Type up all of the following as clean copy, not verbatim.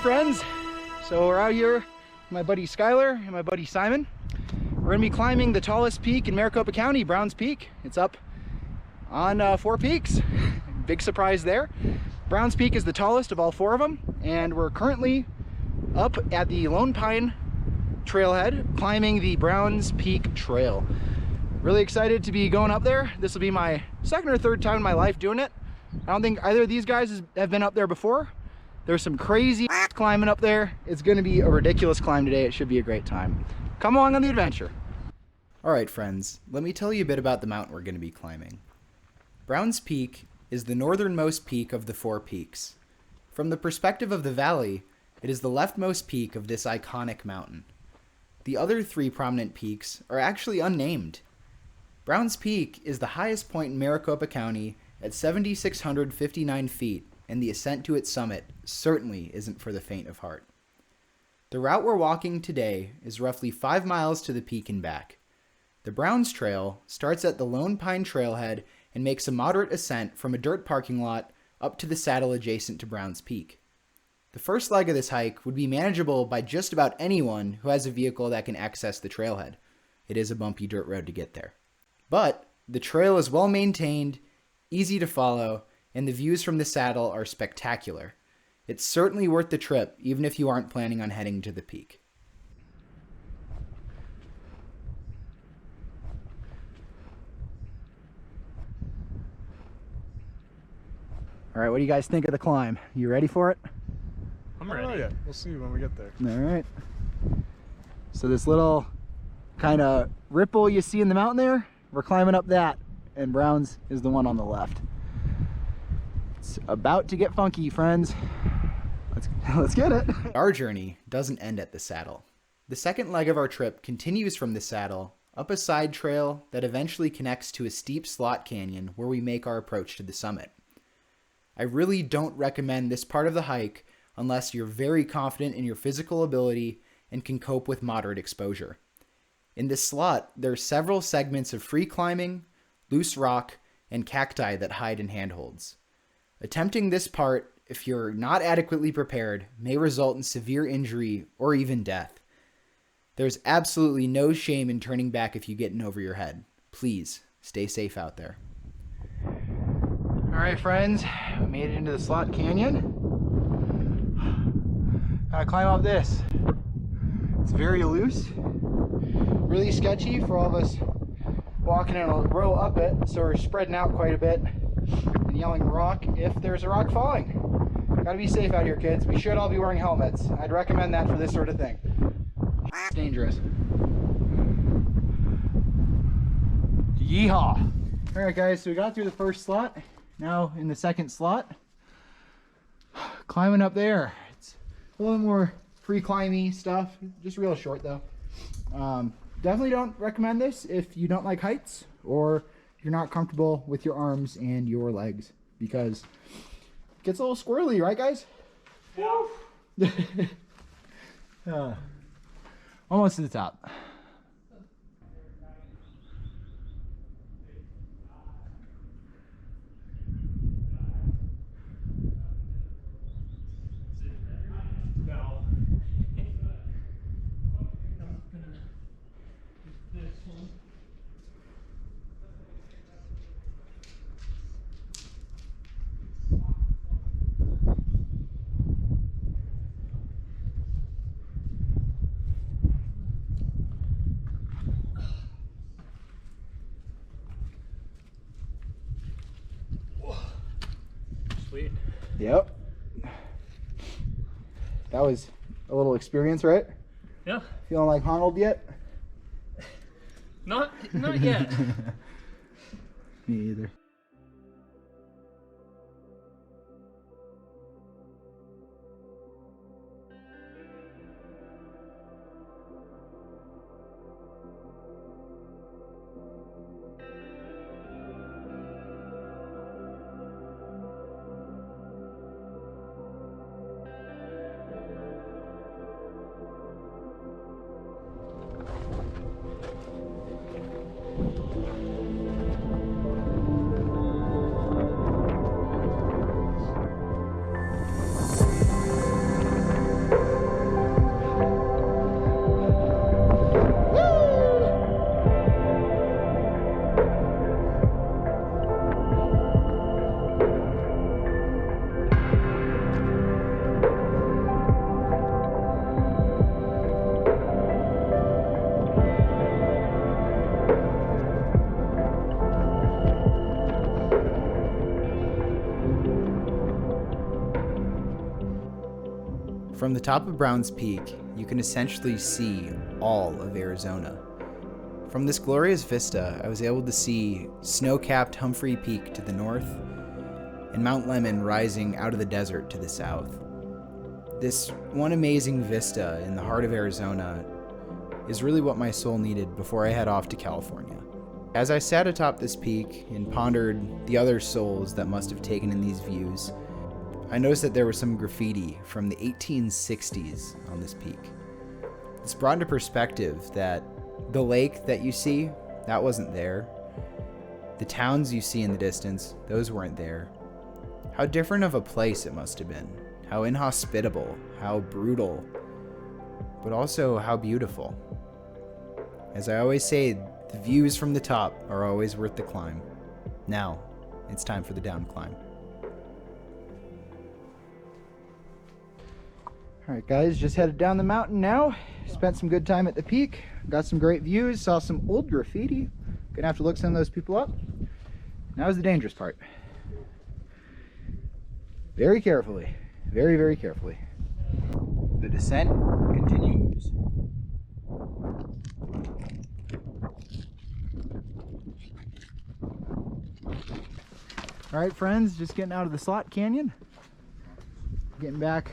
friends. So we're out here with my buddy Skylar and my buddy Simon. We're gonna be climbing the tallest peak in Maricopa County, Browns Peak. It's up on 4 peaks. Big surprise there. Browns Peak is the tallest of all 4 of them, and we're currently up at the Lone Pine trailhead climbing the Browns Peak Trail. Really excited to be going up there. This will be my second or third time in my life doing it. I don't think either of these guys have been up there before. There's some crazy climbing up there. It's gonna be a ridiculous climb today. It should be a great time. Come along on the adventure. All right, friends, let me tell you a bit about the mountain we're going to be climbing. Browns Peak is the northernmost peak of the 4 peaks. From the perspective of the valley, it is the leftmost peak of this iconic mountain. The other 3 prominent peaks are actually unnamed. Browns Peak is the highest point in Maricopa County at 7,659 feet, and the ascent to its summit certainly isn't for the faint of heart. The route we're walking today is roughly 5 miles to the peak and back. The Browns Trail starts at the Lone Pine Trailhead and makes a moderate ascent from a dirt parking lot up to the saddle adjacent to Browns Peak. The first leg of this hike would be manageable by just about anyone who has a vehicle that can access the trailhead. It is a bumpy dirt road to get there. But the trail is well maintained, easy to follow, and the views from the saddle are spectacular. It's certainly worth the trip, even if you aren't planning on heading to the peak. All right, what do you guys think of the climb? You ready for it? I'm ready. Oh, yeah. We'll see when we get there. All right. So this little kind of ripple you see in the mountain there, we're climbing up that, and Browns is the one on the left. It's about to get funky, friends. Let's get it. Our journey doesn't end at the saddle. The second leg of our trip continues from the saddle up a side trail that eventually connects to a steep slot canyon where we make our approach to the summit. I really don't recommend this part of the hike unless you're very confident in your physical ability and can cope with moderate exposure. In this slot, there are several segments of free climbing, loose rock, and cacti that hide in handholds. Attempting this part, if you're not adequately prepared, may result in severe injury or even death. There's absolutely no shame in turning back if you get in over your head. Please, stay safe out there. All right, friends, we made it into the slot canyon. Gotta climb up this. It's very loose, really sketchy for all of us walking in a row up it, so we're spreading out quite a bit and yelling rock if there's a rock falling. Gotta be safe out here, kids. We should all be wearing helmets. I'd recommend that for this sort of thing. It's dangerous. Yeehaw! All right, guys, so we got through the first slot. Now in the second slot, climbing up there. It's a little more free climby stuff, just real short though. Definitely don't recommend this if you don't like heights or you're not comfortable with your arms and your legs, because it gets a little squirrely, right guys? Yeah. Almost to the top. Sweet. Yep. That was a little experience, right? Yeah. Feeling like Arnold yet? Not yet. Me either. From the top of Browns Peak, you can essentially see all of Arizona. From this glorious vista, I was able to see snow-capped Humphrey Peak to the north and Mount Lemmon rising out of the desert to the south. This one amazing vista in the heart of Arizona is really what my soul needed before I head off to California. As I sat atop this peak and pondered the other souls that must have taken in these views, I noticed that there was some graffiti from the 1860s on this peak. This brought into perspective that the lake that you see, that wasn't there. The towns you see in the distance, those weren't there. How different of a place it must have been. How inhospitable, how brutal, but also how beautiful. As I always say, the views from the top are always worth the climb. Now, it's time for the down climb. All right, guys, just headed down the mountain now. Spent some good time at the peak. Got some great views, saw some old graffiti. Gonna have to look some of those people up. Now is the dangerous part. Very carefully, very, very carefully. The descent continues. All right, friends, just getting out of the slot canyon. Getting back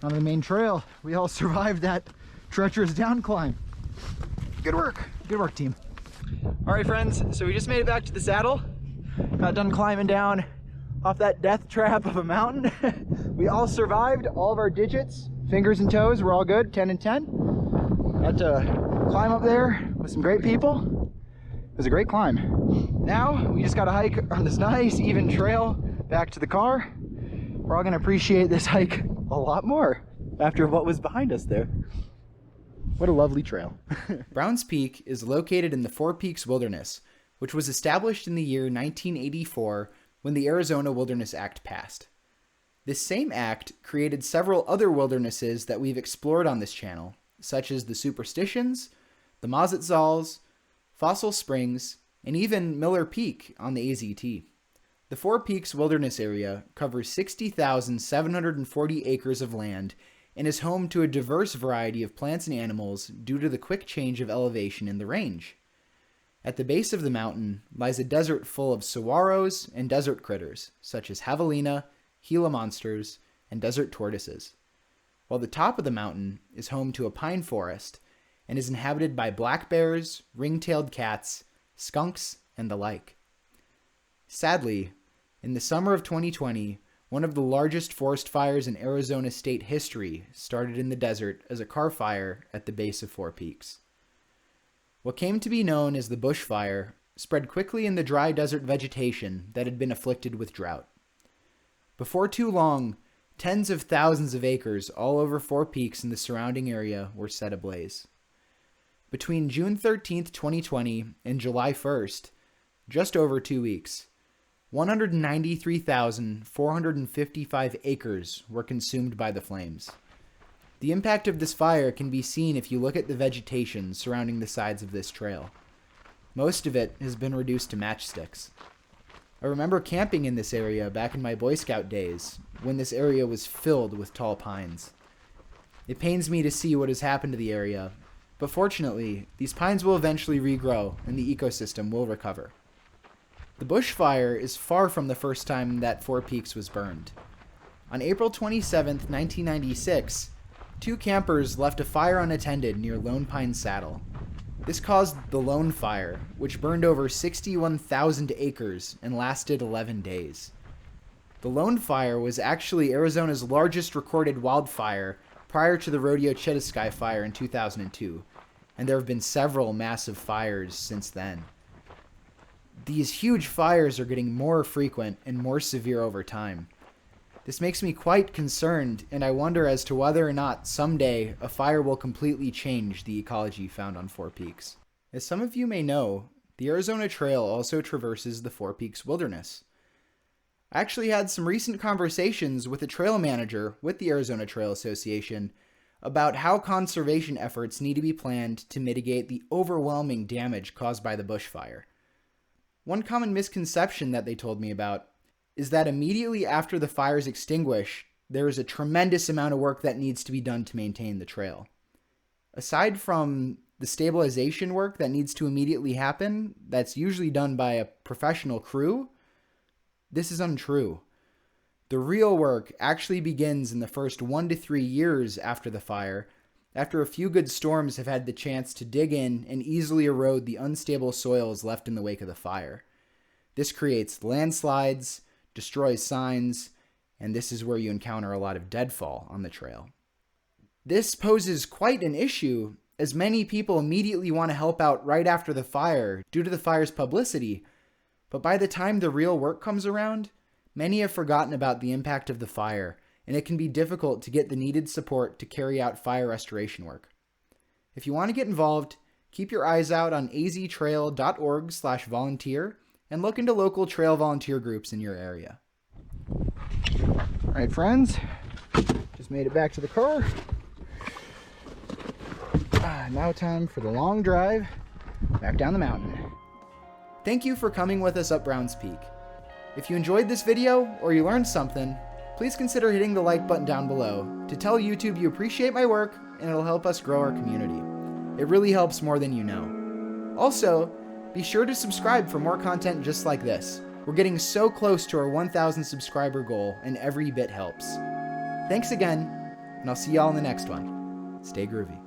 on the main trail. We all survived that treacherous down climb. Good work team. All right, friends, so we just made it back to the saddle. Got done climbing down off that death trap of a mountain. We all survived, all of our digits, fingers and toes were all good, 10 and 10. Got to climb up there with some great people. It was a great climb. Now we just got to hike on this nice even trail back to the car. We're all gonna appreciate this hike a lot more after what was behind us there. What a lovely trail. Browns Peak is located in the Four Peaks Wilderness, which was established in the year 1984 when the Arizona Wilderness Act passed. This same act created several other wildernesses that we've explored on this channel, such as the Superstitions, the Mazatzals, Fossil Springs, and even Miller Peak on the AZT. The Four Peaks Wilderness Area covers 60,740 acres of land and is home to a diverse variety of plants and animals due to the quick change of elevation in the range. At the base of the mountain lies a desert full of saguaros and desert critters, such as javelina, Gila monsters, and desert tortoises, while the top of the mountain is home to a pine forest and is inhabited by black bears, ring-tailed cats, skunks, and the like. Sadly, in the summer of 2020, one of the largest forest fires in Arizona state history started in the desert as a car fire at the base of Four Peaks. What came to be known as the bushfire spread quickly in the dry desert vegetation that had been afflicted with drought. Before too long, tens of thousands of acres all over Four Peaks and the surrounding area were set ablaze. Between June 13th, 2020 and July 1st, just over 2 weeks, 193,455 acres were consumed by the flames. The impact of this fire can be seen if you look at the vegetation surrounding the sides of this trail. Most of it has been reduced to matchsticks. I remember camping in this area back in my Boy Scout days, when this area was filled with tall pines. It pains me to see what has happened to the area, but fortunately, these pines will eventually regrow and the ecosystem will recover. The bushfire is far from the first time that Four Peaks was burned. On April 27, 1996, 2 campers left a fire unattended near Lone Pine Saddle. This caused the Lone Fire, which burned over 61,000 acres and lasted 11 days. The Lone Fire was actually Arizona's largest recorded wildfire prior to the Rodeo Chittisky fire in 2002, and there have been several massive fires since then. These huge fires are getting more frequent and more severe over time. This makes me quite concerned, and I wonder as to whether or not someday a fire will completely change the ecology found on Four Peaks. As some of you may know, the Arizona Trail also traverses the Four Peaks Wilderness. I actually had some recent conversations with a trail manager with the Arizona Trail Association about how conservation efforts need to be planned to mitigate the overwhelming damage caused by the bushfire. One common misconception that they told me about is that immediately after the fires extinguish, there is a tremendous amount of work that needs to be done to maintain the trail. Aside from the stabilization work that needs to immediately happen, that's usually done by a professional crew, this is untrue. The real work actually begins in the first 1 to 3 years after the fire, after a few good storms have had the chance to dig in and easily erode the unstable soils left in the wake of the fire. This creates landslides, destroys signs, and this is where you encounter a lot of deadfall on the trail. This poses quite an issue, as many people immediately want to help out right after the fire due to the fire's publicity, but by the time the real work comes around, many have forgotten about the impact of the fire, and it can be difficult to get the needed support to carry out fire restoration work. If you want to get involved, keep your eyes out on aztrail.org/volunteer and look into local trail volunteer groups in your area. All right, friends, just made it back to the car. Now time for the long drive back down the mountain. Thank you for coming with us up Browns Peak. If you enjoyed this video or you learned something, please consider hitting the like button down below to tell YouTube you appreciate my work, and it'll help us grow our community. It really helps more than you know. Also, be sure to subscribe for more content just like this. We're getting so close to our 1,000 subscriber goal, and every bit helps. Thanks again, and I'll see y'all in the next one. Stay groovy.